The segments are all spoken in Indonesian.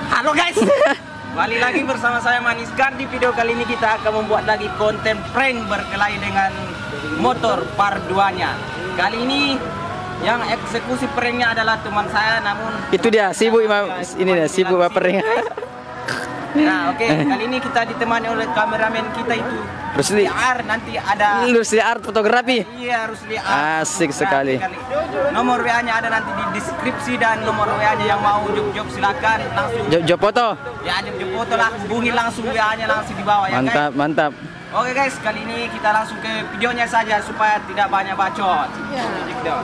Halo guys, kembali lagi bersama saya Manis Gar. Di video kali ini kita akan membuat lagi konten prank berkelahi dengan motor part 2-nya. Kali ini yang eksekusi pranknya adalah teman saya, namun itu dia sibuk ini dia sibuk bapernya. Nah oke, kali ini kita ditemani oleh kameramen kita itu Rusli Ar, nanti ada Rusli Art fotografi. Iya, Rusli Ar. Asik sekali. Nomor WA-nya ada nanti di deskripsi, dan nomor WA-nya yang mau job-job silakan langsung Job foto. ya, job foto lah, hubungi langsung WA-nya langsung di bawah ya Mantap, guys. mantap. Oke guys, kali ini kita langsung ke videonya saja supaya tidak banyak bacot. Gitu.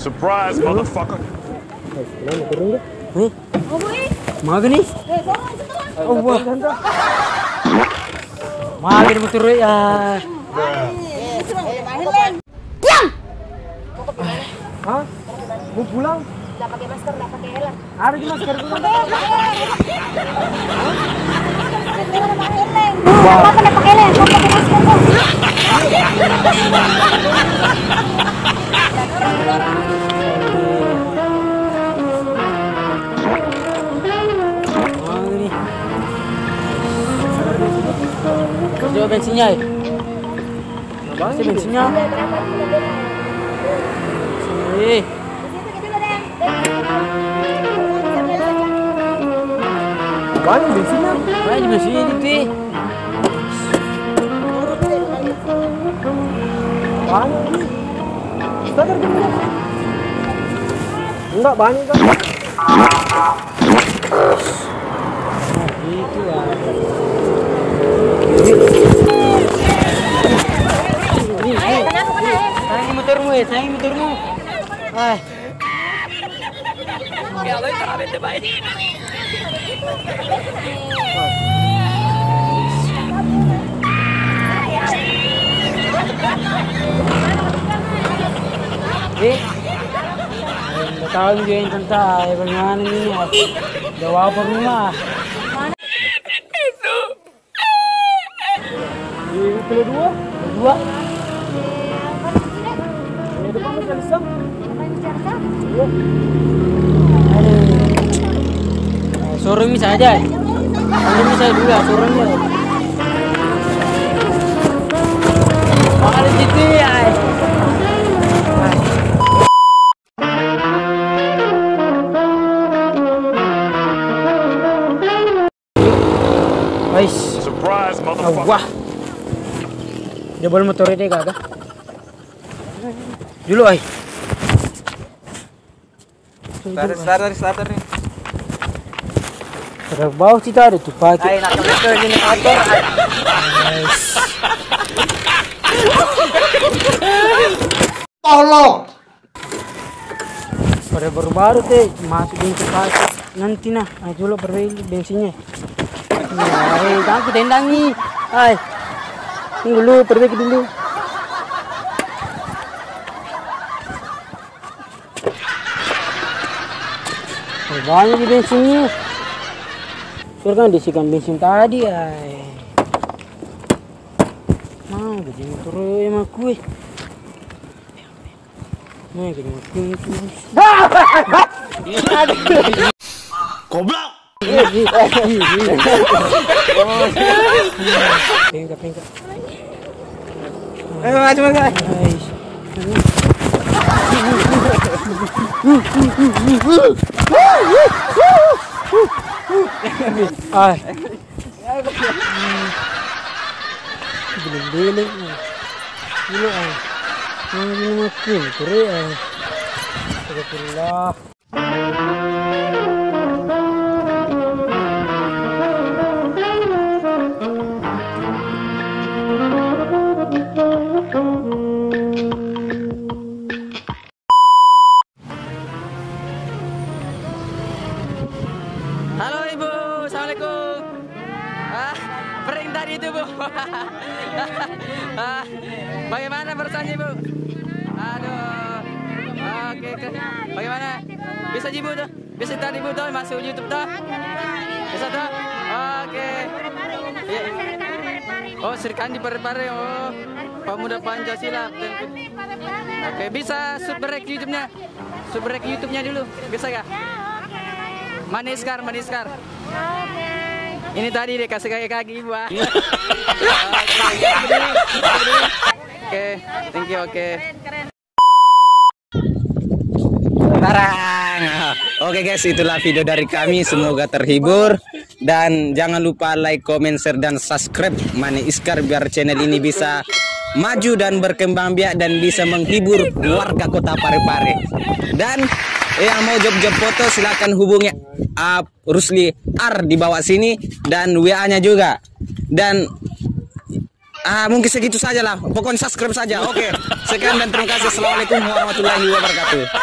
Surprise, motherfucker. Maga nih. Oh wah. Maga nih motor ya. Diam! Hah? Mau pulang? Nggak pakai masker, nggak pakai helm. Ada di masker dulu. Kenapa nggak pakai helm? Kok pakai masker kok? Coba bensinnya ya. Apa sih bensinnya? Sini. Apaan bensinnya? Apaan bensinnya itu? Apaan ini? Starter dulu. Enggak banyak kan? Itu ya. Sayang motormu ya, sayang motormu. Ah. Ya Allah, tak ada baik. Tahu dia yang tentang bagaimana ini jawab rumah. Itu dua. Ini depan macam sang. Showroom saja. Showroom saya dulu, showroomnya. Ada gitu ya. Surprise, motherfucker. Wah. Dia boleh motornya deh kagak? Dulu ay. Starter nih. Terbau sih tadi tuh pakai. Ay, nakal ini motor. Tolong. Pada baru-baru teh masukin ke pasar nanti nah. Ayo dulu berbeli bensinnya. Ay, jangan kutendangi. Ay. Tunggu dulu, perbaiki dulu. Banyak di bensinnya. Suruh kan diisikan bensin tadi, ay. Nah, gaji motor emang kue. Nah, gaji motor terus. Goblok. Pengka. Ayo, maju. Ay. Biling-biling. Dulu ay. Ini makin kere ay. Astagfirullah. Assalamualaikum. Prank tadi itu, Bu. Bagaimana perasaannya, Bu? Aduh. Oke. Bagaimana? Bisa Bu tuh? Bisa tadi Bu tuh masuk YouTube tuh? Bisa tuh? Oke. Oh, Sri Kandi Parepare. Oh, Pemuda Pancasila. Oke, bisa subrek YouTube-nya. Subrek YouTube-nya dulu. Bisa gak? Maniskar. Ini tadi deh kasih kaki Ibu. Oke, thank you. Oke. Tarang. Oke guys, itulah video dari kami. Semoga terhibur dan jangan lupa like, comment, share dan subscribe Mani Iskar biar channel ini bisa maju dan berkembang biak dan bisa menghibur warga kota Parepare. Dan yang mau job-job foto silakan hubungi Rusli R di bawah sini dan WA-nya juga. Dan mungkin segitu saja lah. Pokoknya subscribe saja. Oke. Sekian dan terima kasih. Assalamualaikum warahmatullahi wabarakatuh.